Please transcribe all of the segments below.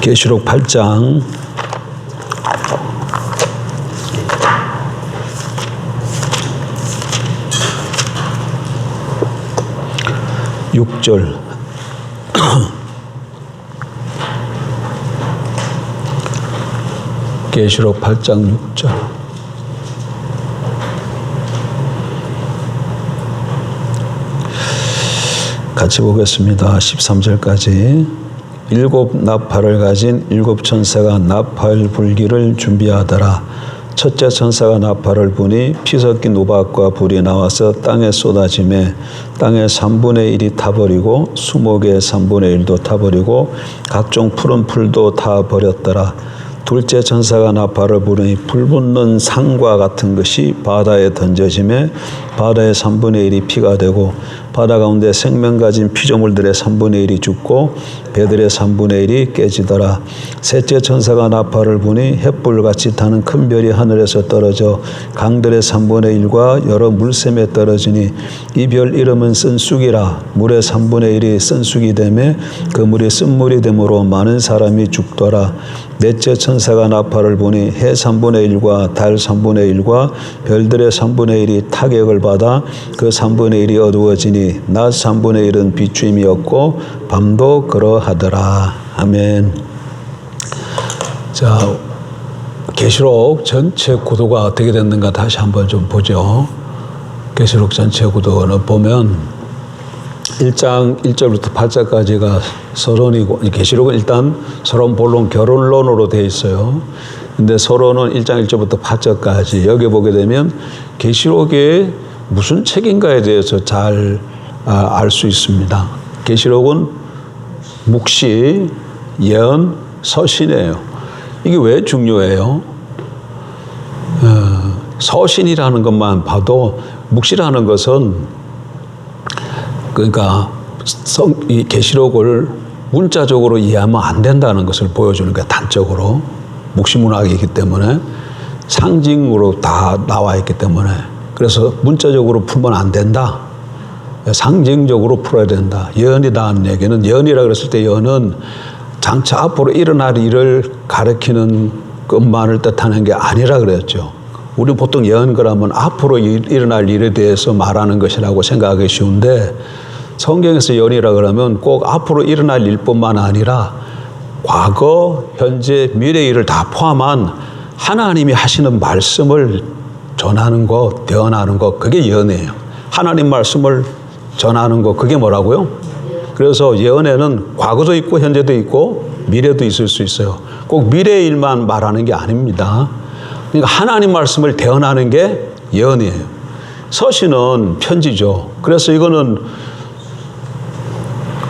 계시록 8장 6절 계시록 8장 6절 같이 보겠습니다. 13절까지. 일곱 나팔을 가진 일곱 천사가 나팔 불기를 준비하더라. 첫째 천사가 나팔을 부니 피 섞인 우박과 불이 나와서 땅에 쏟아지매 땅의 3분의 1이 타버리고 수목의 3분의 1도 타버리고 각종 푸른 풀도 타버렸더라. 둘째 천사가 나팔을 부르니 불 붙는 상과 같은 것이 바다에 던져지매 바다의 3분의 1이 피가 되고 바다 가운데 생명 가진 피조물들의 3분의 1이 죽고 배들의 3분의 1이 깨지더라. 셋째 천사가 나팔을 부니 횃불같이 타는 큰 별이 하늘에서 떨어져 강들의 3분의 1과 여러 물샘에 떨어지니 이 별 이름은 쓴쑥이라. 물의 3분의 1이 쓴쑥이 되매 그 물이 쓴물이 되므로 많은 사람이 죽더라. 넷째 천사가 나팔을 부니 해 3분의 1과 달 3분의 1과 별들의 3분의 1이 타격을 받아 그 3분의 1이 어두워지니 낮 3분의 1은 비추임이 없고 밤도 그러하더라. 아멘. 자, 계시록 전체 구도가 어떻게 됐는가 다시 한번 좀 보죠. 계시록 전체 구도는 보면 1장 1절부터 8절까지가 서론이고, 계시록은 일단 서론, 본론, 결론론으로 되어 있어요. 근데 서론은 1장 1절부터 8절까지. 여기 보게 되면 계시록에 무슨 책인가에 대해서 잘 알 수 있습니다. 계시록은 묵시, 예언, 서신이에요. 이게 왜 중요해요? 서신이라는 것만 봐도 묵시라는 것은 그러니까 이 계시록을 문자적으로 이해하면 안 된다는 것을 보여주는 거예요. 단적으로. 묵시문학이기 때문에 상징으로 다 나와 있기 때문에 그래서 문자적으로 풀면 안 된다. 상징적으로 풀어야 된다. 예언이라는 얘기는 예언이라 그랬을 때 예언은 장차 앞으로 일어날 일을 가리키는 것만을 뜻하는 게 아니라 그랬죠. 우리는 보통 예언 그러면 앞으로 일어날 일에 대해서 말하는 것이라고 생각하기 쉬운데 성경에서 예언이라 그러면 꼭 앞으로 일어날 일뿐만 아니라 과거, 현재, 미래 일을 다 포함한 하나님이 하시는 말씀을 전하는 것, 대언하는 것, 그게 예언이에요. 하나님 말씀을 전하는 것, 그게 뭐라고요? 그래서 예언에는 과거도 있고 현재도 있고 미래도 있을 수 있어요. 꼭 미래의 일만 말하는 게 아닙니다. 그러니까 하나님 말씀을 대언하는 게 예언이에요. 서신은 편지죠. 그래서 이거는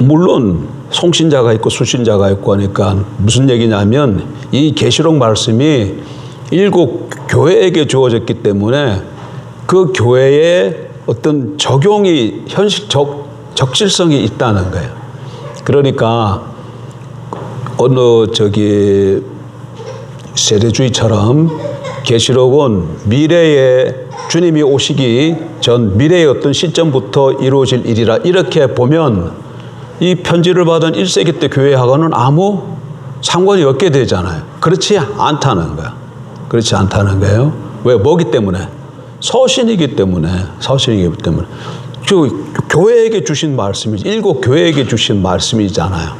물론 송신자가 있고 수신자가 있고 하니까 무슨 얘기냐면 이 계시록 말씀이 일곱 교회에게 주어졌기 때문에 그 교회에 어떤 적용이 적실성이 있다는 거예요. 그러니까 어느 세대주의처럼 계시록은 미래에 주님이 오시기 전 미래의 어떤 시점부터 이루어질 일이라 이렇게 보면 이 편지를 받은 1세기 때 교회하고는 아무 상관이 없게 되잖아요. 그렇지 않다는 거야. 그렇지 않다는 거예요. 왜? 뭐기 때문에? 서신이기 때문에. 서신이기 때문에. 교회에게 주신 말씀이지. 일곱 교회에게 주신 말씀이잖아요.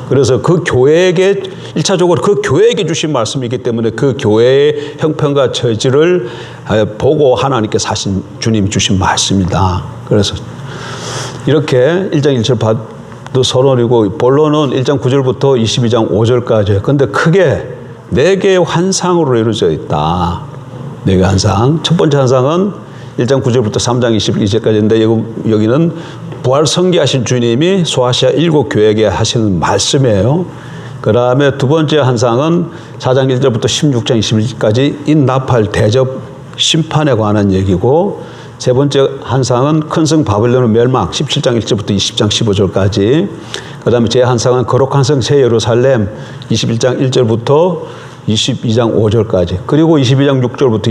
그래서 그 교회에게 1차적으로 그 교회에게 주신 말씀이기 때문에 그 교회의 형편과 처지를 보고 하나님께서 하신 주님이 주신 말씀이다. 그래서 이렇게 1장 1절 서론이고 본론은 1장 9절부터 22장 5절까지예요. 그런데 크게 4개의 환상으로 이루어져 있다. 4개의 환상. 첫 번째 환상은 1장 9절부터 3장 22절까지인데 여기는 부활 성기하신 주님이 소아시아 7교회에게 하시는 말씀이에요. 그 다음에 두 번째 환상은 4장 1절부터 16장 21절까지 인나팔 대접 심판에 관한 얘기고 세 번째 환상은 큰성 바벨론의 멸망 17장 1절부터 20장 15절까지 그 다음에 제 환상은 거룩한 성 새 예루살렘 21장 1절부터 22장 5절까지 그리고 22장 6절부터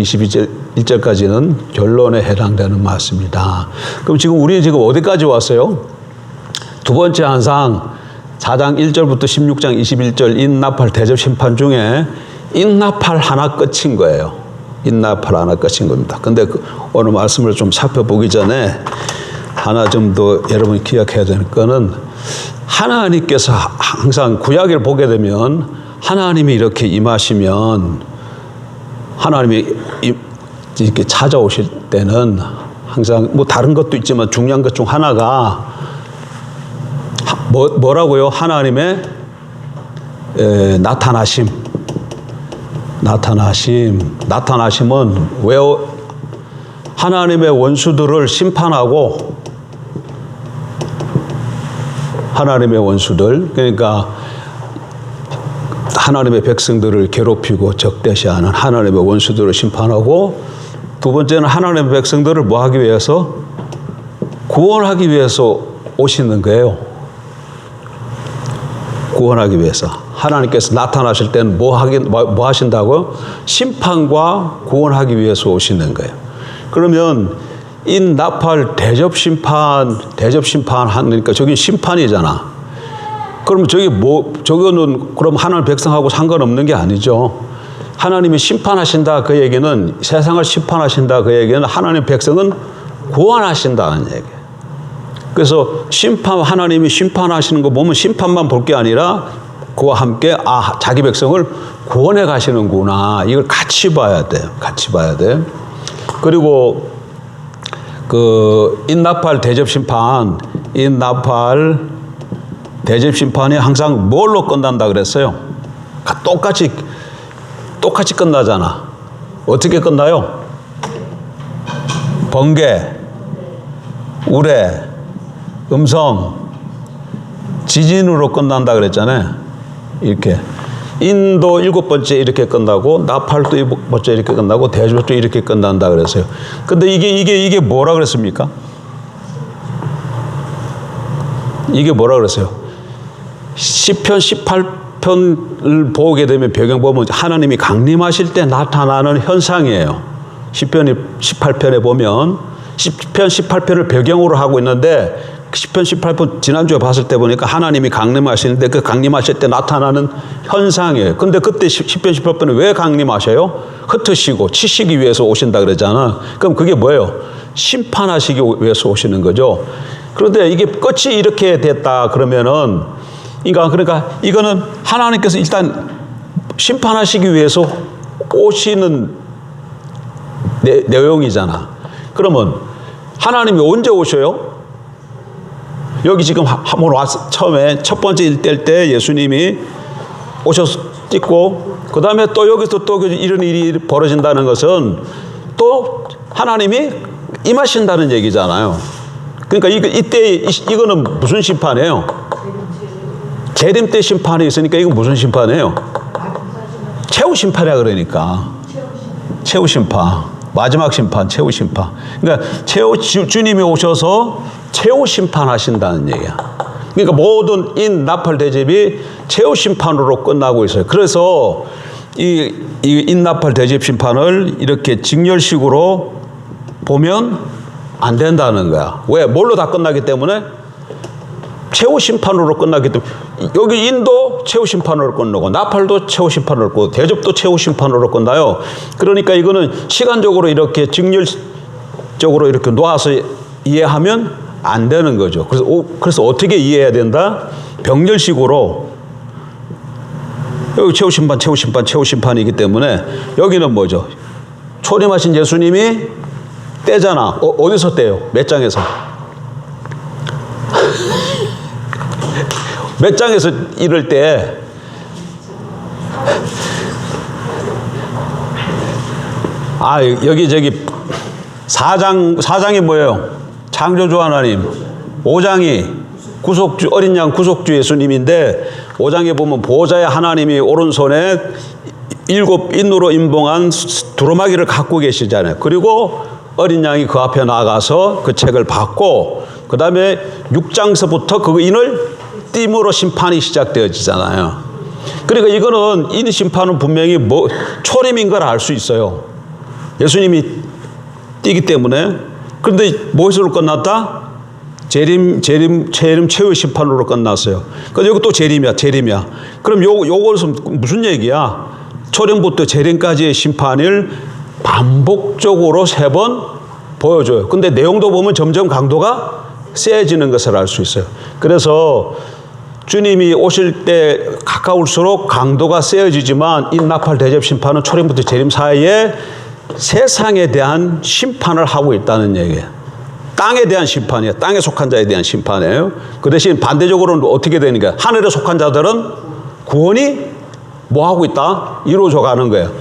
22절까지는 결론에 해당되는 말씀입니다. 그럼 지금 우리 어디까지 왔어요? 두 번째 환상 4장 1절부터 16장 21절 인나팔 대접 심판 중에 인나팔 하나 끝인 거예요. 인나팔 하나 끝인 겁니다. 근데 오늘 말씀을 좀 살펴보기 전에 하나 좀 더 여러분이 기억해야 되는 거는 하나님께서 항상 구약을 보게 되면 하나님이 이렇게 임하시면 하나님이 이렇게 찾아오실 때는 항상 뭐 다른 것도 있지만 중요한 것 중 하나가 뭐라고요? 하나님의 나타나심은 왜 하나님의 원수들을 심판하고 하나님의 원수들 그러니까 하나님의 백성들을 괴롭히고 적대시하는 하나님의 원수들을 심판하고 두 번째는 하나님의 백성들을 뭐 하기 위해서? 구원하기 위해서 오시는 거예요. 구원하기 위해서. 하나님께서 나타나실 때는 뭐 하신다고요? 심판과 구원하기 위해서 오시는 거예요. 그러면 인나팔 대접심판 하니까 저기 심판이잖아. 그러면 저거는 그럼 하나님 백성하고 상관없는 게 아니죠. 하나님이 심판하신다 그 얘기는 세상을 심판하신다 그 얘기는 하나님 백성은 구원하신다는 얘기예요. 그래서 하나님이 심판하시는 거 보면 심판만 볼 게 아니라 그와 함께 자기 백성을 구원해 가시는구나. 이걸 같이 봐야 돼요. 같이 봐야 돼. 그리고 그 인나팔 대접심판이 항상 뭘로 끝난다 그랬어요? 똑같이 끝나잖아. 어떻게 끝나요? 번개, 우레, 음성, 지진으로 끝난다 그랬잖아요. 이렇게. 인도 7번째 이렇게 끝나고 나팔도 7번째 이렇게 끝나고 대접도 이렇게 끝난다 그랬어요. 근데 이게 뭐라 그랬습니까? 이게 뭐라 그랬어요? 시편 18편을 보게 되면 배경 보면 하나님이 강림하실 때 나타나는 현상이에요. 시편 18편에 보면 시편 18편을 배경으로 하고 있는데 시편 18편 지난주에 봤을 때 보니까 하나님이 강림하시는데 그 강림하실 때 나타나는 현상이에요. 근데 그때 시편 18편에 왜 강림하셔요? 흩으시고 치시기 위해서 오신다 그러잖아. 그럼 그게 뭐예요? 심판하시기 위해서 오시는 거죠. 그런데 이게 끝이 이렇게 됐다 그러면은 그러니까 이거는 하나님께서 일단 심판하시기 위해서 오시는 내용이잖아. 그러면 하나님이 언제 오셔요? 여기 지금 한번 처음에 첫 번째 일대일 때 예수님이 오셔서 찍고 그 다음에 또 여기서 또 이런 일이 벌어진다는 것은 또 하나님이 임하신다는 얘기잖아요. 그러니까 이거는 무슨 심판이에요? 재림 때 심판이 있으니까 이건 무슨 심판이에요? 최후 심판이야 그러니까. 최후 심판. 마지막 심판, 최후 심판. 그러니까 주님이 오셔서 최후 심판하신다는 얘기야. 그러니까 모든 인나팔 대접이 최후 심판으로 끝나고 있어요. 그래서 이 인나팔 대접 심판을 이렇게 직렬식으로 보면 안 된다는 거야. 왜? 뭘로 다 끝나기 때문에? 최후 심판으로 끝나기 때문에. 여기 인도 최후 심판으로 끝나고 나팔도 최후 심판으로 끝나고 대접도 최후 심판으로 끝나요. 그러니까 이거는 시간적으로 이렇게 직렬적으로 이렇게 놓아서 이해하면 안 되는 거죠. 그래서 어떻게 이해해야 된다? 병렬식으로 여기 최후 심판이기 때문에 여기는 뭐죠? 초림하신 예수님이 떼잖아. 어디서 떼요? 몇 장에서? 몇 장에서 이럴 때 여기 저기 4장이 뭐예요? 창조주 하나님. 5장이 구속주 어린 양 구속주 예수님인데 5장에 보면 보호자의 하나님이 오른손에 7 인으로 임봉한 두루마기를 갖고 계시잖아요. 그리고 어린 양이 그 앞에 나가서 그 책을 받고 그 다음에 6장서부터 그 인을 띠므로 심판이 시작되어지잖아요. 그러니까 이거는 인 심판은 분명히 초림인 걸 알 수 있어요. 예수님이 띠기 때문에. 그런데 무엇으로 끝났다? 재림 최후 심판으로 끝났어요. 근데 여기 또 재림이야. 그럼 요것은 무슨 얘기야? 초림부터 재림까지의 심판을 반복적으로 3번 보여줘요. 근데 내용도 보면 점점 강도가 세지는 것을 알 수 있어요. 그래서 주님이 오실 때 가까울수록 강도가 세어지지만 이 나팔 대접 심판은 초림부터 재림 사이에 세상에 대한 심판을 하고 있다는 얘기예요. 땅에 대한 심판이에요. 땅에 속한 자에 대한 심판이에요. 그 대신 반대적으로는 어떻게 되는가? 하늘에 속한 자들은 구원이 뭐 하고 있다? 이루어져 가는 거예요.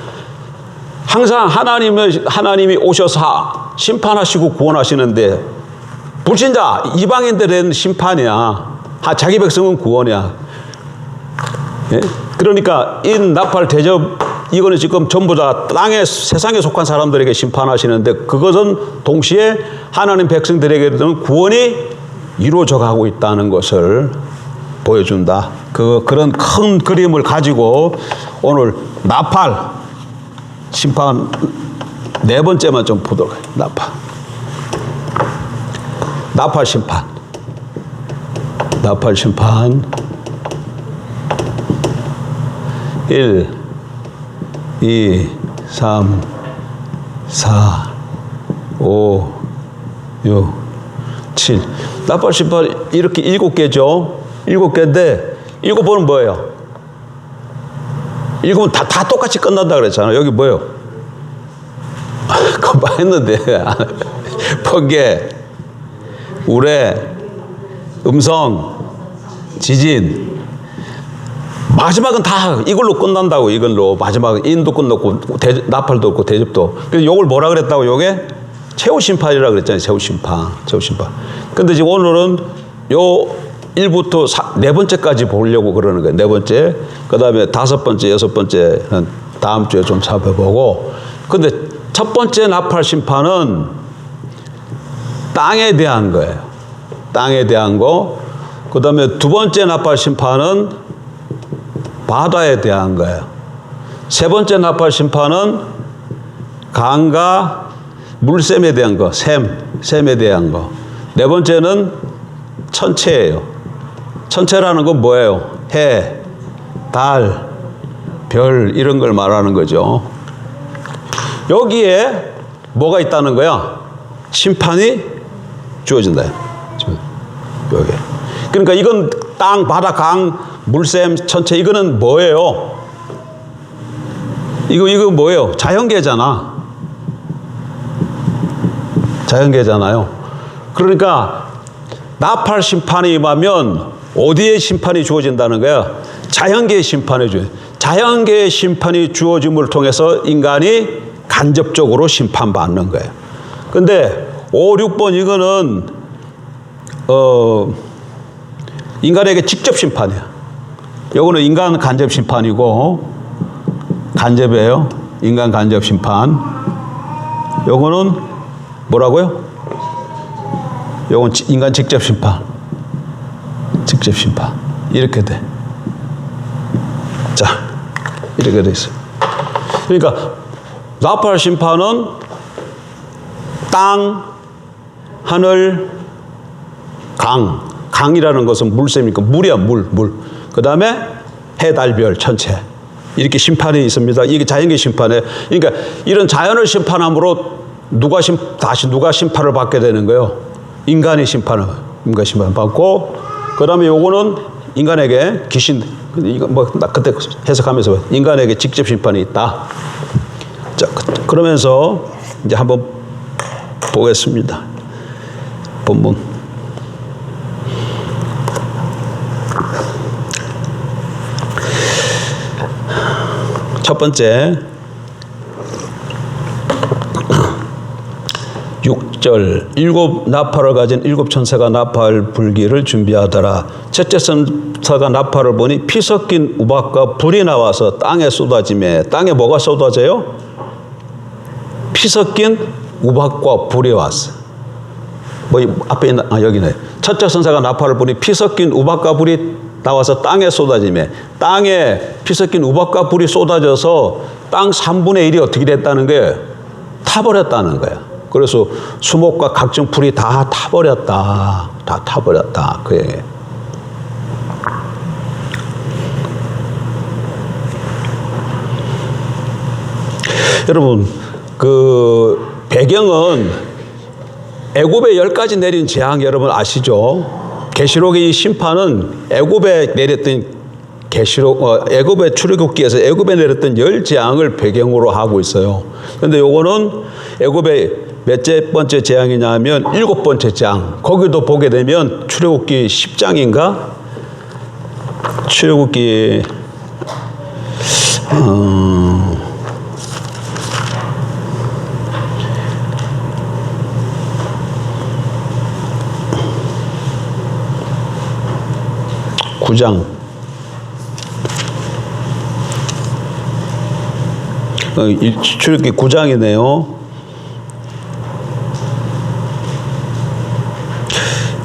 항상 하나님이 오셔서 심판하시고 구원하시는데 불신자 이방인들은 심판이야. 자기 백성은 구원이야. 예? 그러니까 이 나팔 대접 이거는 지금 전부 다 세상에 속한 사람들에게 심판하시는데 그것은 동시에 하나님 백성들에게는 구원이 이루어져 가고 있다는 것을 보여준다. 그런 큰 그림을 가지고 오늘 나팔 심판 4번째만 좀 보도록 해요. 나팔 심판 1, 2, 3, 4, 5, 6, 7. 나팔 심판 이렇게 7개죠. 7개인데 7번은 뭐예요? 7번 다 똑같이 끝난다 그랬잖아요. 여기 뭐예요? 금방 했는데 번개, 우레, 음성, 지진. 마지막은 다 이걸로 끝난다고. 이걸로 마지막은 인도 끝났고 나팔도 없고 대접도. 그래서 요걸 뭐라 그랬다고? 요게 최후 심판이라 그랬잖아요. 최후 심판. 근데 지금 오늘은 요 1부터 4번째까지 보려고 그러는 거예요. 4번째. 그다음에 5번째, 6번째는 다음 주에 좀 살펴보고. 근데 첫 번째 나팔 심판은 땅에 대한 거예요. 땅에 대한 거. 그다음에 2번째 나팔 심판은 바다에 대한 거예요. 3번째 나팔 심판은 강과 물샘에 대한 거, 샘에 대한 거. 4번째는 천체예요. 천체라는 건 뭐예요? 해, 달, 별 이런 걸 말하는 거죠. 여기에 뭐가 있다는 거야? 심판이 주어진다. 여기. 그러니까 이건 땅, 바다, 강, 물샘, 천체 이거는 뭐예요? 이거 뭐예요? 자연계잖아요. 그러니까 나팔 심판이 임하면 어디에 심판이 주어진다는 거야? 자연계의 심판이 주어져. 자연계의 심판이 주어짐을 통해서 인간이 간접적으로 심판받는 거예요. 근데 5, 6번 이거는 인간에게 직접 심판이야. 요거는 인간 간접 심판이고 간접이에요. 인간 간접 심판. 요거는 뭐라고요? 요건 인간 직접 심판. 이렇게 돼. 자, 이렇게 돼 있어요. 그러니까 나팔 심판은 땅, 하늘, 강이라는 것은 물샘이니까 물이야, 물. 그 다음에 해, 달, 별, 천체. 이렇게 심판이 있습니다. 이게 자연계 심판에. 그러니까 이런 자연을 심판함으로 누가 심판을 받게 되는 거예요? 인간 심판을 받고, 그 다음에 요거는 인간에게 이거 나 그때 해석하면서 인간에게 직접 심판이 있다. 자, 그러면서 이제 한번 보겠습니다. 본문. 첫 번째 6절 7 나팔을 가진 7 천사가 나팔 불기를 준비하더라. 첫째 천사가 나팔을 보니 피 섞인 우박과 불이 나와서 땅에 쏟아지매. 땅에 뭐가 쏟아져요? 피 섞인 우박과 불이 왔어. 뭐 앞에 있는 여기네. 첫째 천사가 나팔을 보니 피 섞인 우박과 불이 나와서 땅에 쏟아지매. 땅에 피 섞인 우박과 불이 쏟아져서 땅 3분의 1이 어떻게 됐다는 거예요? 타버렸다는 거예요. 그래서 수목과 각종 풀이 다 타버렸다. 다 타버렸다. 그 얘기예요. 여러분, 그 배경은 애굽에 10가지 내린 재앙 여러분 아시죠? 계시록의 이 심판은 애굽에 내렸던 애굽의 출애굽기에서 애굽에 내렸던 10재앙을 배경으로 하고 있어요. 그런데 요거는 애굽의 몇째 번째 재앙이냐면 7번째 재앙. 거기도 보게 되면 출애굽기 10장인가? 출애굽기 9장. 출애굽기 9장이네요.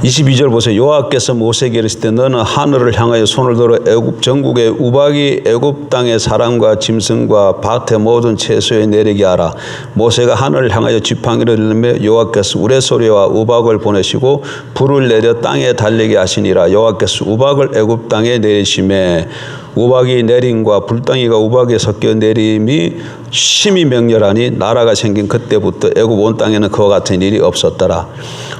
22절 보세요. 여호와께서 모세에게 이르시되 너는 하늘을 향하여 손을 들어 애굽 전국의 우박이 애굽 땅의 사람과 짐승과 밭의 모든 채소에 내리게 하라. 모세가 하늘을 향하여 지팡이를 들며 여호와께서 우레소리와 우박을 보내시고 불을 내려 땅에 달리게 하시니라. 여호와께서 우박을 애굽 땅에 내리심에 우박이 내림과 불덩이가 우박에 섞여 내림이 심히 맹렬하니 나라가 생긴 그때부터 애굽 온 땅에는 그와 같은 일이 없었더라.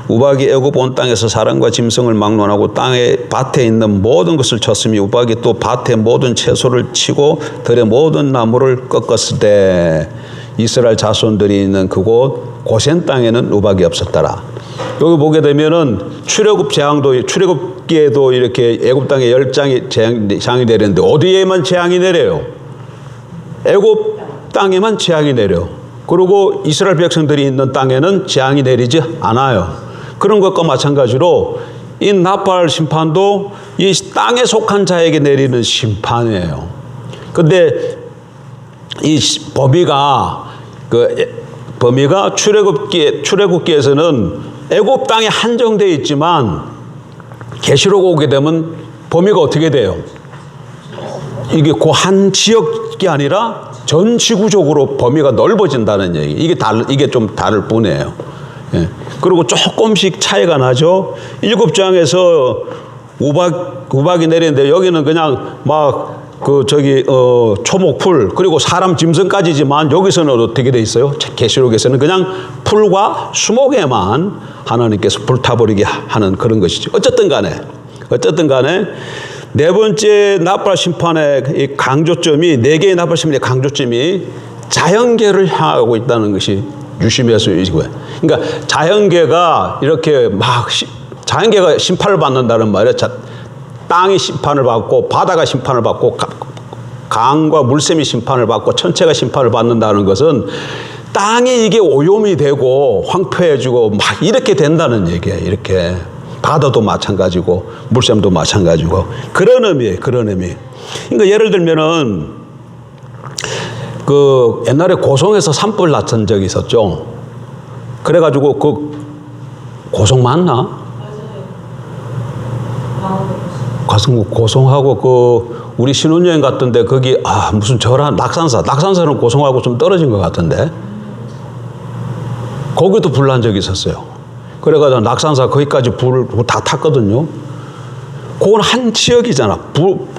우박이 애굽 온 땅에서 사람과 짐승을 막론하고 땅에 밭에 있는 모든 것을 쳤으니 우박이 또 밭의 모든 채소를 치고 들의 모든 나무를 꺾었을 때 이스라엘 자손들이 있는 그곳 고센 땅에는 우박이 없었더라. 여기 보게 되면은 출애굽 재앙도 출애굽기에도 이렇게 애굽 땅에 10장이 재앙이 내렸는데 어디에만 재앙이 내려요? 애굽 땅에만 재앙이 내려. 그리고 이스라엘 백성들이 있는 땅에는 재앙이 내리지 않아요. 그런 것과 마찬가지로 이 나팔 심판도 이 땅에 속한 자에게 내리는 심판이에요. 근데 이 범위가 출애굽기에서는 애굽 땅에 한정되어 있지만 계시록 오게 되면 범위가 어떻게 돼요? 이게 그 한 지역이 아니라 전 지구적으로 범위가 넓어진다는 얘기. 이게 좀 다를 뿐이에요. 예. 그리고 조금씩 차이가 나죠. 7장에서 우박이 내리는데 여기는 그냥 막 초목풀 그리고 사람 짐승까지지만 여기서는 어떻게 돼 있어요? 계시록에서는 그냥 풀과 수목에만 하나님께서 불타버리게 하는 그런 것이죠. 어쨌든 간에 네 번째 나팔 심판의 이 강조점이, 네 개의 나팔 심판의 강조점이 자연계를 향하고 있다는 것이 유심해서 이거예요. 그러니까 자연계가 이렇게 자연계가 심판을 받는다는 말이에요. 땅이 심판을 받고 바다가 심판을 받고 강과 물샘이 심판을 받고 천체가 심판을 받는다는 것은 땅이 이게 오염이 되고 황폐해지고 막 이렇게 된다는 얘기예요. 이렇게 바다도 마찬가지고 물샘도 마찬가지고 그런 의미예요. 그런 의미. 그러니까 예를 들면은 그 옛날에 고성에서 산불 났던 적이 있었죠. 그래가지고 그 고성 맞나? 고성하고 그 우리 신혼여행 갔던데 거기 무슨 절한 낙산사는 고성하고 좀 떨어진 것 같은데 거기도 불 난 적이 있었어요. 그래가지고 낙산사 거기까지 불을 다 탔거든요. 그건 한 지역이잖아.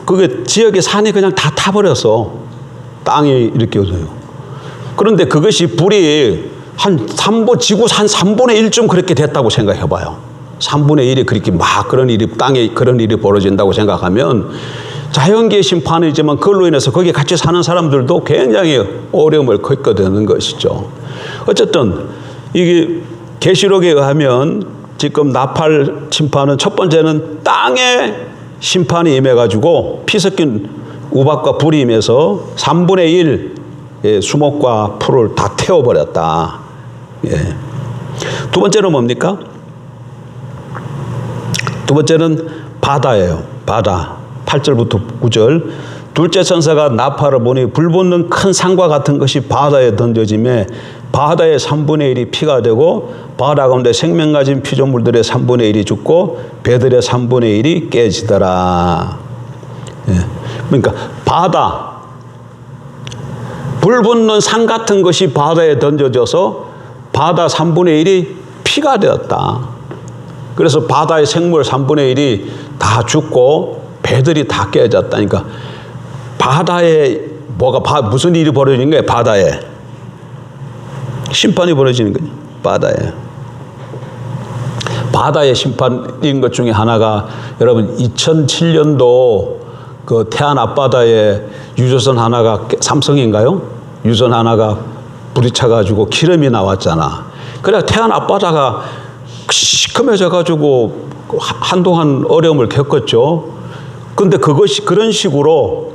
그게 지역의 산이 그냥 다 타버렸어. 땅이 이렇게 오세요. 그런데 그것이 불이 지구 한 3분의 1쯤 그렇게 됐다고 생각해봐요. 3분의 1이 그렇게 땅에 그런 일이 벌어진다고 생각하면 자연계의 심판이지만 그걸로 인해서 거기에 같이 사는 사람들도 굉장히 어려움을 겪게 되는 것이죠. 어쨌든 이게 계시록에 의하면 지금 나팔 심판은 첫 번째는 땅에 심판이 임해가지고 피 섞인 우박과 불이 임해서 3분의 1 수목과 풀을 다 태워버렸다. 예. 두 번째는 뭡니까? 두 번째는 바다예요. 바다. 8절부터 9절. 둘째 천사가 나팔을 보니 불붙는 큰 산과 같은 것이 바다에 던져지매 바다의 3분의 1이 피가 되고 바다 가운데 생명 가진 피조물들의 3분의 1이 죽고 배들의 3분의 1이 깨지더라. 예. 그러니까 바다, 불붙는 산 같은 것이 바다에 던져져서 바다 3분의 1이 피가 되었다. 그래서 바다의 생물 3분의 1이 다 죽고 배들이 다 깨졌다니까. 바다에 무슨 일이 벌어지는 거예요? 바다에 심판이 벌어지는 거예요. 바다의 심판인 것 중에 하나가, 여러분 2007년도 그 태안 앞바다에 유조선 하나가, 삼성인가요? 유선 하나가 불이 차가지고 기름이 나왔잖아. 그래 태안 앞바다가 시커매져 가지고 한동안 어려움을 겪었죠. 근데 그것이 그런 식으로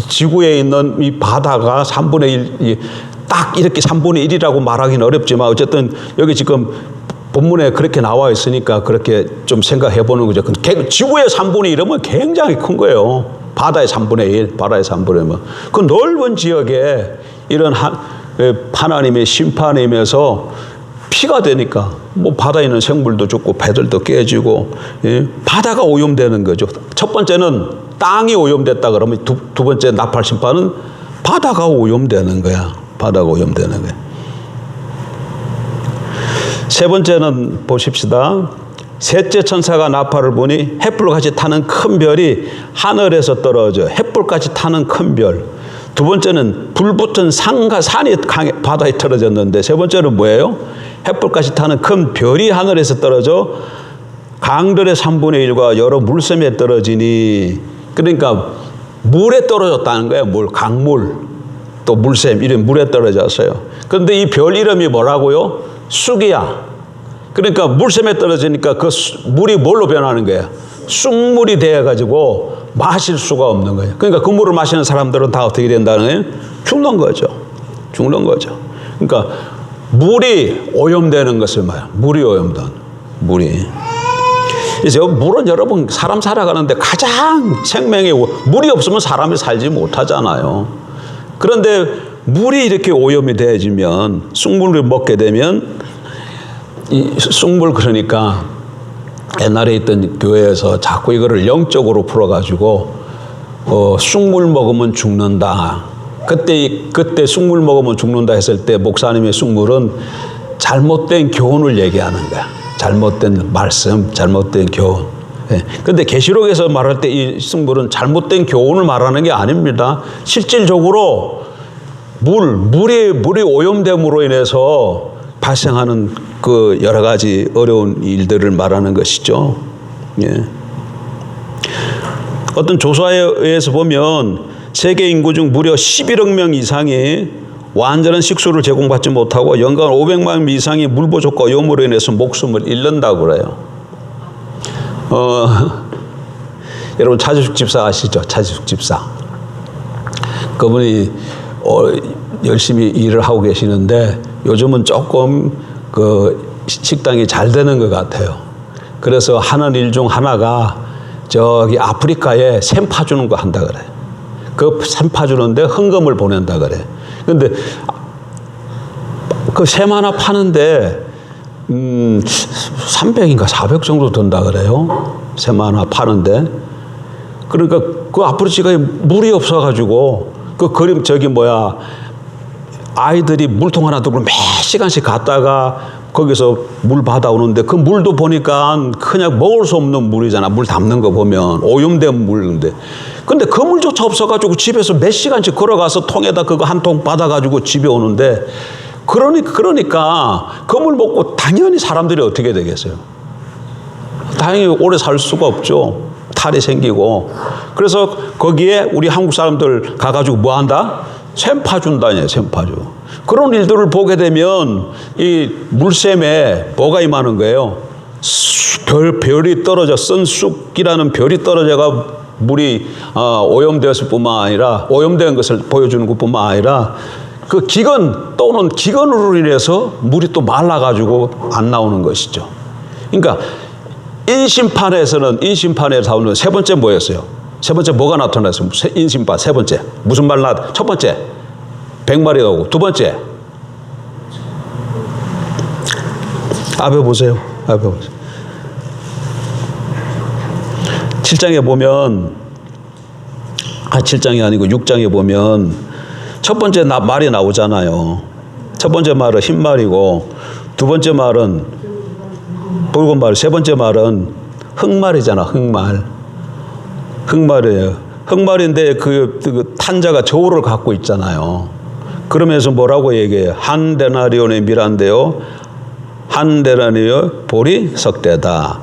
지구에 있는 이 바다가 3분의 1, 딱 이렇게 3분의 1이라고 말하기는 어렵지만 어쨌든 여기 지금 본문에 그렇게 나와 있으니까 그렇게 좀 생각해 보는 거죠. 지구의 3분의 1이면 굉장히 큰 거예요. 바다의 3분의 1, 바다의 3분의 1. 그 넓은 지역에 이런 하나님의 심판에 임해서 피가 되니까 뭐 바다에 있는 생물도 죽고 배들도 깨지고, 예? 바다가 오염되는 거죠. 첫 번째는 땅이 오염됐다 그러면 두 번째 나팔 심판은 바다가 오염되는 거야. 바다가 오염되는 거야. 세 번째는 보십시다. 셋째 천사가 나팔을 부니 횃불같이 타는 큰 별이 하늘에서 떨어져, 횃불같이 타는 큰 별. 두 번째는 불붙은 산이 바다에 떨어졌는데, 세 번째는 뭐예요? 횃불같이 타는 큰 별이 하늘에서 떨어져 강들의 3분의 1과 여러 물샘에 떨어지니, 그러니까 물에 떨어졌다는 거예요. 강물, 또 물샘, 이런 물에 떨어졌어요. 그런데 이 별 이름이 뭐라고요? 쑥이야. 그러니까 물샘에 떨어지니까 그 물이 뭘로 변하는 거예요? 쑥물이 되어가지고 마실 수가 없는 거예요. 그러니까 그 물을 마시는 사람들은 다 어떻게 된다는 거예요? 죽는 거죠. 그러니까 물이 오염되는 것을 말해요. 물이 오염된, 물이. 그래서 물은 여러분 사람 살아가는데 가장 생명의, 물이 없으면 사람이 살지 못하잖아요. 그런데 물이 이렇게 오염이 되어지면, 쑥물을 먹게 되면, 이 쑥물, 그러니까 옛날에 있던 교회에서 자꾸 이거를 영적으로 풀어가지고 쑥물 먹으면 죽는다. 그때 쑥물 먹으면 죽는다 했을 때 목사님의 쑥물은 잘못된 교훈을 얘기하는 거야. 잘못된 말씀, 잘못된 교훈. 그런데 계시록에서 말할 때 이 쑥물은 잘못된 교훈을 말하는 게 아닙니다. 실질적으로 물이 오염됨으로 인해서 발생하는 그 여러 가지 어려운 일들을 말하는 것이죠. 예. 어떤 조사에 의해서 보면 세계 인구 중 무려 11억 명 이상이 완전한 식수를 제공받지 못하고 연간 500만 명 이상이 물 부족과 오염으로 인해서 목숨을 잃는다고 그래요. 여러분 차지숙 집사 아시죠? 차지숙 집사. 그분이 열심히 일을 하고 계시는데 요즘은 조금 그 식당이 잘 되는 것 같아요. 그래서 하는 일 중 하나가 저기 아프리카에 샘 파주는 거 한다 그래. 그 샘 파주는데 헌금을 보낸다 그래. 근데 그 샘 하나 파는데 300인가 400 정도 든다 그래요. 샘 하나 파는데. 그러니까 그 아프리카에 물이 없어가지고 그 그림 아이들이 물통 하나 들고 몇 시간씩 갔다가 거기서 물 받아오는데 그 물도 보니까 그냥 먹을 수 없는 물이잖아. 물 담는 거 보면 오염된 물인데. 근데 그 물조차 없어가지고 집에서 몇 시간씩 걸어가서 통에다 그거 한 통 받아가지고 집에 오는데, 그러니까 그 물 먹고 당연히 사람들이 어떻게 되겠어요? 당연히 오래 살 수가 없죠. 탈이 생기고. 그래서 거기에 우리 한국 사람들 가가지고 뭐 한다? 샘 파준다니, 샘 파주. 그런 일들을 보게 되면 이 물샘에 뭐가 임하는 거예요? 별이 떨어져, 쓴쑥이라는 별이 떨어져가 물이 오염되었을 뿐만 아니라, 오염된 것을 보여주는 것뿐만 아니라 그 기근 또는 기근으로 인해서 물이 또 말라가지고 안 나오는 것이죠. 그러니까 인심판에 나오는 세 번째 뭐였어요? 세 번째 뭐가 나타났어요? 인심판 세 번째 무슨 말 첫 번째 100마리 나오고, 두 번째 앞에 보세요. 7장에 보면 7장이 아니고 6장에 보면 첫 번째 말이 나오잖아요. 첫 번째 말은 흰 말이고 두 번째 말은 붉은 말. 세 번째 말은 흑말이잖아. 흑말. 흑말이에요. 흑말인데 그 탄자가 저울을 갖고 있잖아요. 그러면서 뭐라고 얘기해요? 한 데나리온의 미란데요. 한 데나리온 볼이 석대다.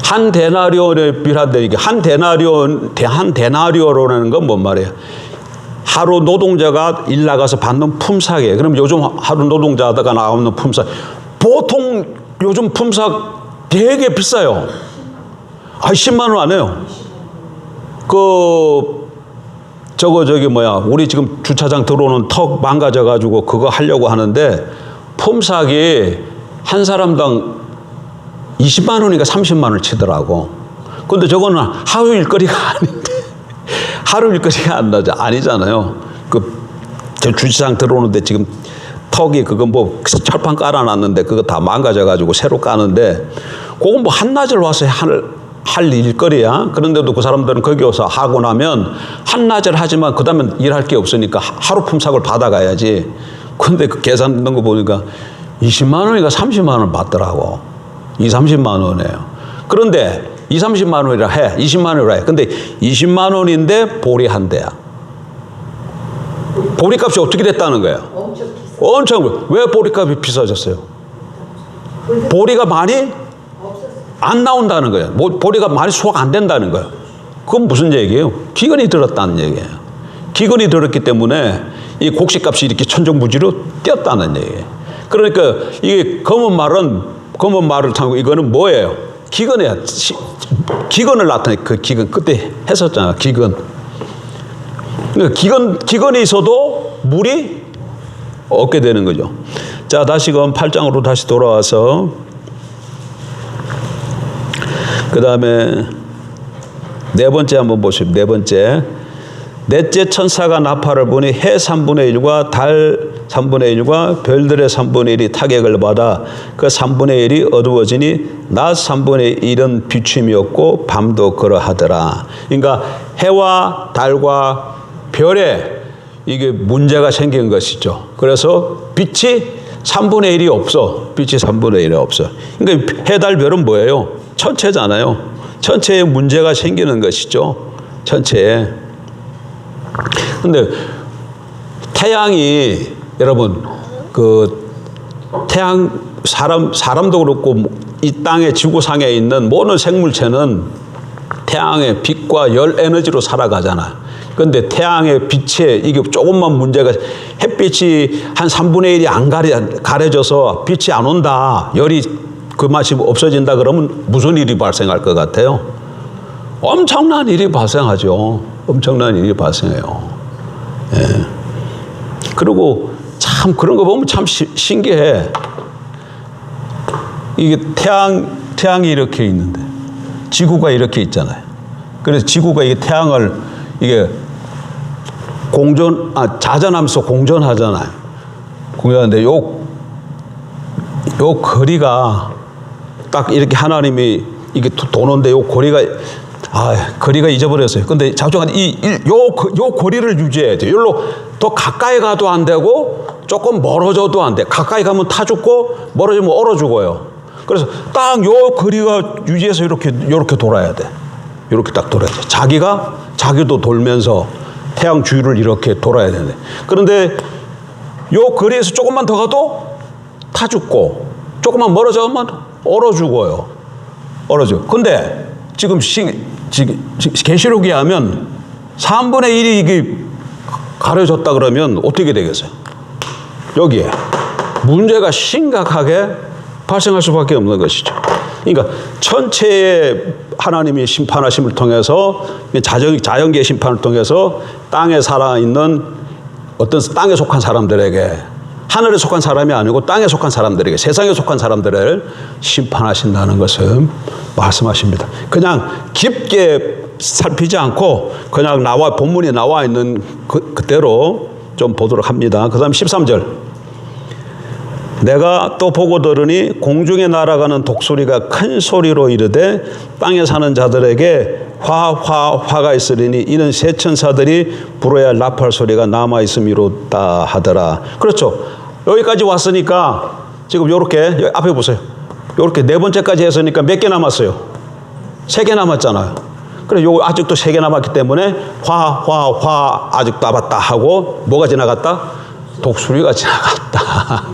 한 데나리온의 미란데 이게 한 데나리온이라는 건 뭔 말이에요? 하루 노동자가 일 나가서 받는 품삯이에요. 그럼 요즘 하루 노동자 하다가 나오는 품삯. 보통 요즘 품삯 되게 비싸요. 10만 원 안 해요. 우리 지금 주차장 들어오는 턱 망가져가지고 그거 하려고 하는데 품삯이 한 사람당 20만 원인가 30만 원을 치더라고. 근데 저거는 하루 일거리가 아닌데. 하루 일거리가 아니잖아요. 저 주차장 들어오는데 지금 턱이 그거 뭐 철판 깔아놨는데 그거 다 망가져가지고 새로 까는데 그건 뭐 한낮을 와서 할 일거리야. 그런데도 그 사람들은 거기 와서 하고 나면 한낮을 하지만 그 다음에 일할 게 없으니까 하루 품삯을 받아가야지. 근데 그 계산 넣은 거 보니까 20만 원인가 30만 원을 받더라고. 30만 원이에요. 그런데 30만 원이라 해. 20만 원이라 해. 근데 20만 원인데 보리 한 대야. 보리값이 어떻게 됐다는 거예요? 엄청. 왜 보리값이 비싸졌어요? 보리가 많이 안 나온다는 거예요. 보리가 많이 소화가 안 된다는 거예요. 그건 무슨 얘기예요? 기근이 들었다는 얘기예요. 기근이 들었기 때문에 이 곡식값이 이렇게 천정부지로 뛰었다는 얘기예요. 그러니까 이게 검은 말을 타고 이거는 뭐예요? 기근이야. 기근을 나타내. 그 기근 그때 했었잖아. 기근이 있어도 물이 없게 되는 거죠. 자, 다시금 8장으로 다시 돌아와서 그 다음에 네 번째 한번 보십시오. 네 번째. 넷째 천사가 나팔을 부니 해 3분의 1과 달 3분의 1과 별들의 3분의 1이 타격을 받아 그 3분의 1이 어두워지니 낮 3분의 1은 비춤이 없고 밤도 그러하더라. 그러니까 해와 달과 별에 이게 문제가 생긴 것이죠. 그래서 빛이 3분의 1이 없어. 빛이 3분의 1이 없어. 그러니까 해, 달, 별은 뭐예요? 천체잖아요. 천체에 문제가 생기는 것이죠. 천체에. 근데 태양이 여러분 사람도 그렇고 이 땅의 지구상에 있는 모든 생물체는 태양의 빛과 열 에너지로 살아가잖아. 그런데 태양의 빛에 이게 조금만 문제가 햇빛이 한 3분의 1이 안 가려져서 빛이 안 온다. 열이 그 맛이 없어진다 그러면 무슨 일이 발생할 것 같아요? 엄청난 일이 발생하죠. 엄청난 일이 발생해요. 예. 그리고 참 그런 거 보면 참 신기해. 이게 태양이 이렇게 있는데 지구가 이렇게 있잖아요. 그래서 지구가 이게 태양을 이게 자전하면서 공전하잖아요. 공전하는데 요 거리가 딱 이렇게 하나님이 이게 도는데 요 거리가 거리가 잊어버렸어요. 근데 작정한 요 거리를 유지해야 돼요. 여기로 더 가까이 가도 안 되고 조금 멀어져도 안 돼. 가까이 가면 타 죽고 멀어지면 얼어 죽어요. 그래서 딱 요 거리가 유지해서 이렇게 돌아야 돼. 이렇게 딱 돌아야 돼. 자기도 돌면서 태양 주위를 이렇게 돌아야 되는데. 그런데 요 거리에서 조금만 더 가도 타 죽고 조금만 멀어져면 얼어 죽어요. 얼어져. 근데 지금 계시록에 하면 3분의 1이 이게 가려졌다 그러면 어떻게 되겠어요? 여기에 문제가 심각하게 발생할 수밖에 없는 것이죠. 그러니까 천체의 하나님이 심판하심을 통해서 자연계의 심판을 통해서 땅에 살아있는 어떤 땅에 속한 사람들에게 하늘에 속한 사람이 아니고 땅에 속한 사람들에게 세상에 속한 사람들을 심판하신다는 것을 말씀하십니다. 그냥 깊게 살피지 않고 그냥 본문에 나와 있는 그대로 좀 보도록 합니다. 그 다음 13절. 내가 또 보고 들으니 공중에 날아가는 독수리가 큰 소리로 이르되 땅에 사는 자들에게 화가 있으리니 이는 새 천사들이 불어야 할 나팔 소리가 남아있음이로다 하더라. 그렇죠. 여기까지 왔으니까 지금 이렇게 앞에 보세요. 요렇게 네 번째까지 했으니까 몇 개 남았어요? 3개 남았잖아요. 그래, 요거 아직도 3개 남았기 때문에 화 아직도 남았다 하고 뭐가 지나갔다? 독수리가 지나갔다.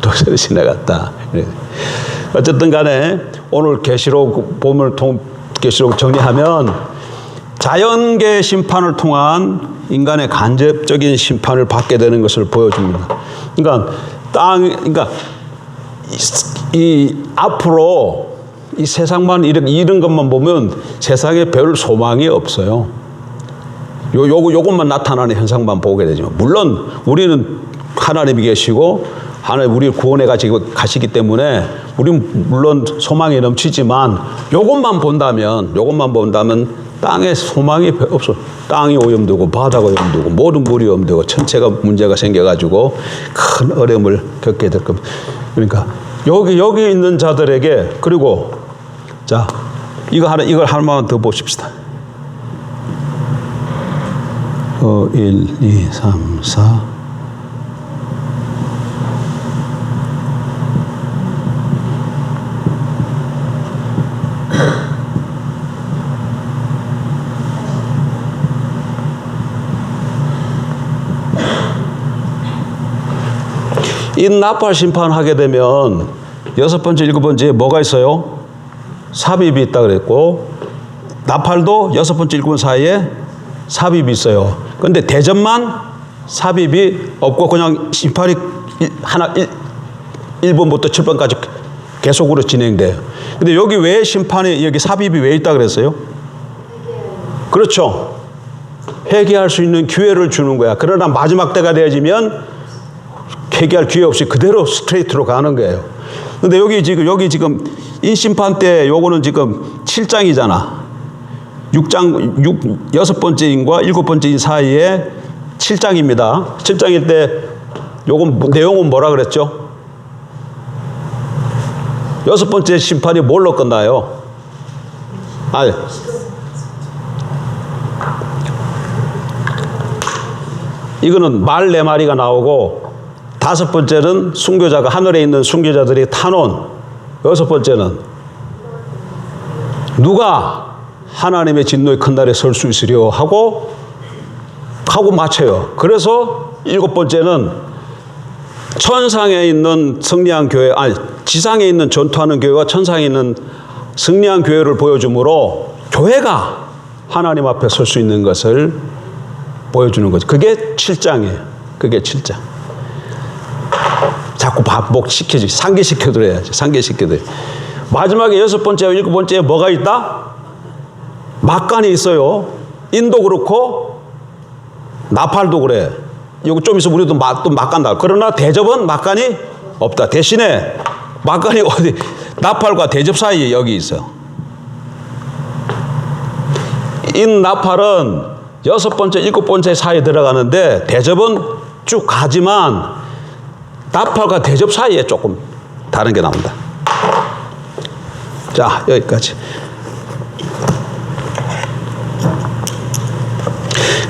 독수리 지나갔다. 어쨌든 간에 오늘 계시록 본문을 계시록 정리하면 자연계 심판을 통한 인간의 간접적인 심판을 받게 되는 것을 보여줍니다. 그러니까 그러니까 이 앞으로 이 세상만 이런 것만 보면 세상에 별 소망이 없어요. 요것만 나타나는 현상만 보게 되지만, 물론 우리는 하나님이 계시고 하나님 우리를 구원해 가시기 때문에 우리는 물론 소망이 넘치지만 요것만 본다면 땅에 소망이 없어. 땅이 오염되고 바다가 오염되고 모든 물이 오염되고 천체가 문제가 생겨가지고 큰 어려움을 겪게 될 겁니다. 그러니까 여기 있는 자들에게, 그리고 자 이걸 하나만 더 보십시다. 1, 2, 3, 4 이 나팔 심판하게 되면 6번째, 7번째에 뭐가 있어요? 삽입이 있다 그랬고, 나팔도 6번째, 7번 사이에 삽입이 있어요. 그런데 대접만 삽입이 없고 그냥 심판이 1번부터 7번까지 계속으로 진행돼요. 근데 여기 왜 심판이, 여기 삽입이 왜 있다 그랬어요? 그렇죠. 회개할 수 있는 기회를 주는 거야. 그러나 마지막 때가 되어지면 회개할 기회 없이 그대로 스트레이트로 가는 거예요. 근데 여기 지금 인심판 때 요거는 지금 7장이잖아. 6번째 인과 7번째 인 사이에 7장입니다. 7장일 때 요건 내용은 뭐라 그랬죠? 6번째 심판이 뭘로 끝나요? 이거는 말 4마리가 나오고, 5번째는 순교자가, 하늘에 있는 순교자들이 타놓은, 6번째는 누가 하나님의 진노의 큰 날에 설 수 있으려 하고 맞춰요. 그래서 7번째는 천상에 있는 승리한 교회, 지상에 있는 전투하는 교회와 천상에 있는 승리한 교회를 보여주므로 교회가 하나님 앞에 설 수 있는 것을 보여주는 거죠. 그게 7장이에요. 그게 7장. 자꾸 반복시켜야지. 상기시켜드려야지. 상기시켜드려야지. 마지막에 6번째와 7번째에 뭐가 있다? 막간이 있어요. 인도 그렇고 나팔도 그래. 이거 좀 있으면 우리도 또 막간 나. 그러나 대접은 막간이 없다. 대신에 막간이 어디? 나팔과 대접 사이에 여기 있어. 이 나팔은 6번째, 7번째 사이에 들어가는데 대접은 쭉 가지만 나팔과 대접 사이에 조금 다른 게 나옵니다. 자, 여기까지.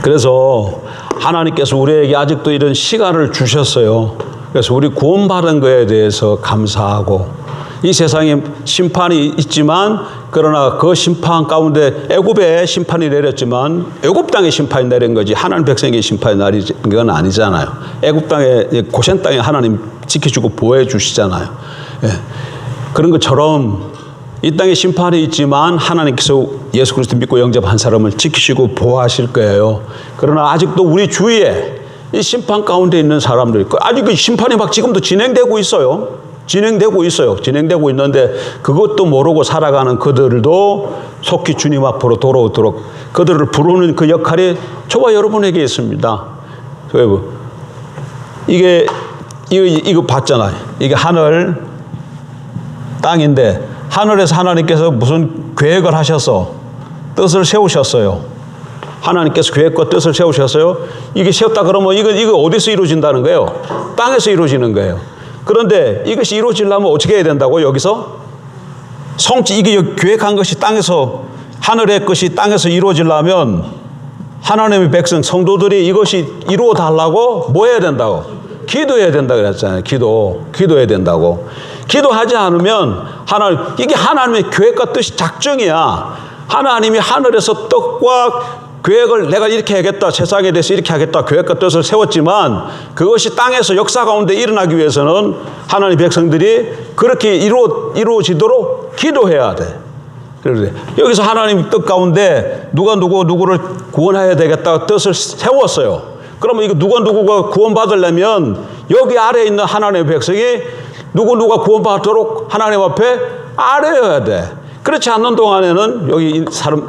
그래서 하나님께서 우리에게 아직도 이런 시간을 주셨어요. 그래서 우리 구원받은 거에 대해서 감사하고, 이 세상에 심판이 있지만 그러나 그 심판 가운데 애굽에 심판이 내렸지만 애굽 땅에 심판이 내린 거지 하나님 백성에게 심판이 내린 건 아니잖아요. 애굽 땅에, 고센 땅에 하나님 지켜주고 보호해 주시잖아요. 예. 그런 것처럼 이 땅에 심판이 있지만 하나님께서 예수 그리스도 믿고 영접한 사람을 지키시고 보호하실 거예요. 그러나 아직도 우리 주위에 이 심판 가운데 있는 사람들, 아직 그 심판이 막 지금도 진행되고 있어요. 진행되고 있는데 그것도 모르고 살아가는 그들도 속히 주님 앞으로 돌아오도록 그들을 부르는 그 역할이 저와 여러분에게 있습니다. 이거 봤잖아요. 이게 하늘, 땅인데 하늘에서 하나님께서 무슨 계획을 하셔서 뜻을 세우셨어요. 하나님께서 계획과 뜻을 세우셨어요. 이게 세웠다 그러면 이거 어디서 이루어진다는 거예요? 땅에서 이루어지는 거예요. 그런데 이것이 이루어지려면 어떻게 해야 된다고? 여기서 이게 계획한 것이 땅에서, 하늘의 것이 땅에서 이루어지려면 하나님의 백성 성도들이 이것이 이루어 달라고 뭐 해야 된다고? 기도해야 된다고 그랬잖아요. 기도해야 된다고. 기도하지 않으면 이게 하나님의 계획과 뜻이 작정이야. 하나님이 하늘에서 떡과 계획을 내가 이렇게 하겠다, 세상에 대해서 이렇게 하겠다, 계획과 뜻을 세웠지만 그것이 땅에서 역사 가운데 일어나기 위해서는 하나님의 백성들이 그렇게 이루어지도록 기도해야 돼. 그런데 여기서 하나님 뜻 가운데 누가 누구를 구원해야 되겠다 뜻을 세웠어요. 그러면 이거 누가 구원받으려면 여기 아래에 있는 하나님의 백성이 누가 구원받도록 하나님 앞에 아뢰어야 돼. 그렇지 않는 동안에는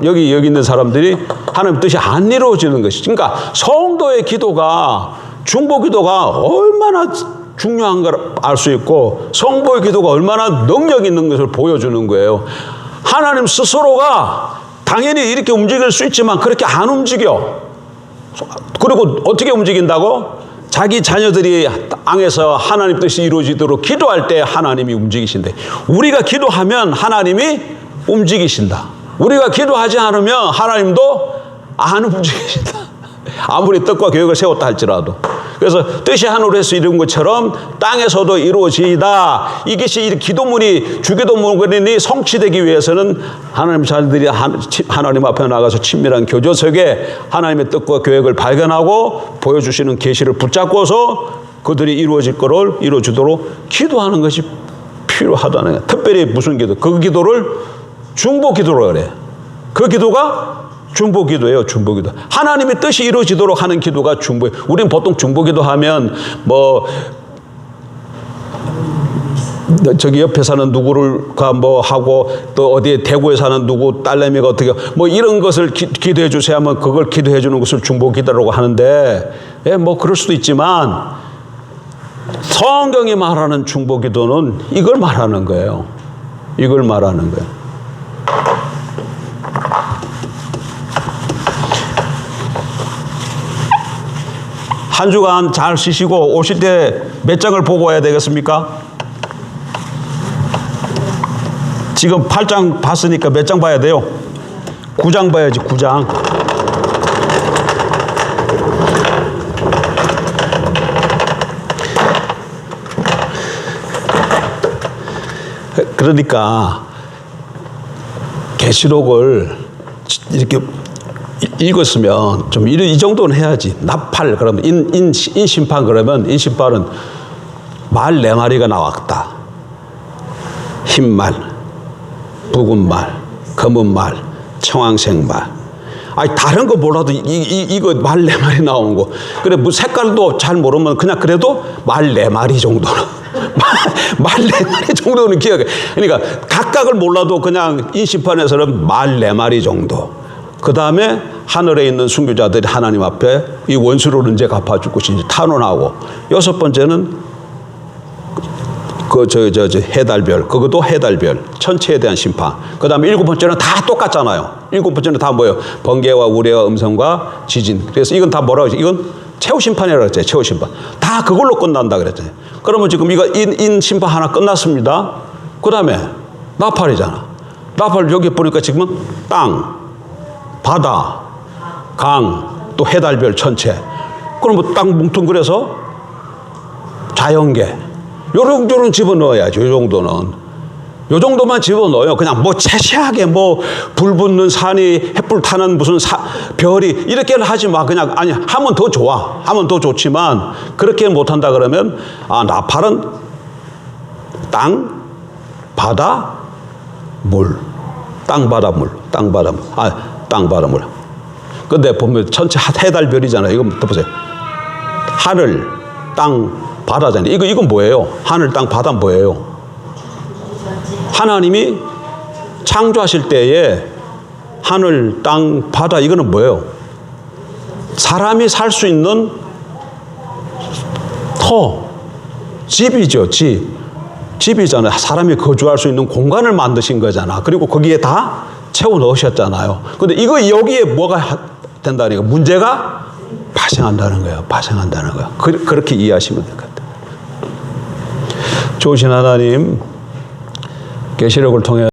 여기 있는 사람들이 하나님 뜻이 안 이루어지는 것이. 그러니까 성도의 기도가 중보 기도가 얼마나 중요한 걸 알 수 있고 성도의 기도가 얼마나 능력 있는 것을 보여주는 거예요. 하나님 스스로가 당연히 이렇게 움직일 수 있지만 그렇게 안 움직여. 그리고 어떻게 움직인다고? 자기 자녀들이 땅에서 하나님 뜻이 이루어지도록 기도할 때 하나님이 움직이신대. 우리가 기도하면 하나님이 움직이신다. 우리가 기도하지 않으면 하나님도 안 움직이신다. 아무리 뜻과 계획을 세웠다 할지라도. 그래서 뜻이 하늘에서 이룬 것처럼 땅에서도 이루어지이다. 이것이 기도문이 주기도문이 성취되기 위해서는 하나님 자녀들이 하나님 앞에 나가서 친밀한 교제 속에 하나님의 뜻과 계획을 발견하고 보여주시는 계시를 붙잡고서 그들이 이루어질 거를 이루어지도록 기도하는 것이 필요하다는 거예요. 특별히 무슨 기도? 그 기도를 중보 기도로 그래. 그 기도가 중보 기도예요. 중보 기도. 하나님의 뜻이 이루어지도록 하는 기도가 중보예요. 우리는 보통 중보 기도하면 저기 옆에 사는 누구를가 하고 또 어디에 대구에 사는 누구 딸내미가 어떻게 이런 것을 기도해 주세요 하면 그걸 기도해 주는 것을 중보 기도라고 하는데 그럴 수도 있지만 성경이 말하는 중보 기도는 이걸 말하는 거예요. 이걸 말하는 거예요. 한 주간 잘 쉬시고 오실 때 몇 장을 보고 와야 되겠습니까? 지금 8장 봤으니까 몇 장 봐야 돼요? 9장 봐야지, 9장. 그러니까 계시록을 이렇게 읽었으면 좀 이 정도는 해야지. 나팔 그러면 인심판 그러면 인심판은 말 4마리가 나왔다. 흰 말, 붉은 말, 검은 말, 청황색 말. 아니 다른 거 몰라도 이거 말 4마리 나오는 거. 그래 색깔도 잘 모르면 그냥 그래도 말 4마리 정도는 말 4마리 정도는 기억해. 그러니까 각각을 몰라도 그냥 인심판에서는 말 4마리 정도. 그 다음에 하늘에 있는 순교자들이 하나님 앞에 이 원수를 언제 갚아줄 것인지 탄원하고, 6번째는 해달별, 그것도 해달별, 천체에 대한 심판. 그 다음에 7번째는 다 똑같잖아요. 7번째는 다 뭐예요? 번개와 우레와 음성과 지진. 그래서 이건 다 뭐라고 하지? 이건 최후 심판이라고 했잖아요. 최후 심판. 다 그걸로 끝난다 그랬잖아요. 그러면 지금 이거 인 심판 하나 끝났습니다. 그 다음에 나팔이잖아. 나팔 여기 보니까 지금은 땅, 바다, 강, 또 해달별, 천체. 그럼 땅 뭉뚱그려서 자연계. 요런 집어넣어야죠. 요 정도는. 요 정도만 집어넣어요. 그냥 세세하게 불 붙는 산이, 햇불 타는 무슨 별이, 이렇게는 하지 마. 그냥, 하면 더 좋아. 하면 더 좋지만, 그렇게 못한다 그러면, 나팔은 땅, 바다, 물. 땅, 바다, 물. 땅, 바다, 물. 땅, 바다, 물. 근데 보면 전체 해달별이잖아요. 이거 보세요. 하늘, 땅, 바다잖아요. 이건 뭐예요? 하늘, 땅, 바다 뭐예요? 하나님이 창조하실 때에 하늘, 땅, 바다 이거는 뭐예요? 사람이 살 수 있는 집이죠. 집이잖아요. 사람이 거주할 수 있는 공간을 만드신 거잖아. 그리고 거기에 다 채워 넣으셨잖아요. 근데 여기에 뭐가 된다니까? 문제가 발생한다는 거예요. 발생한다는 거예요. 그렇게 이해하시면 될 것 같아요. 좋으신 하나님, 계시록을 통해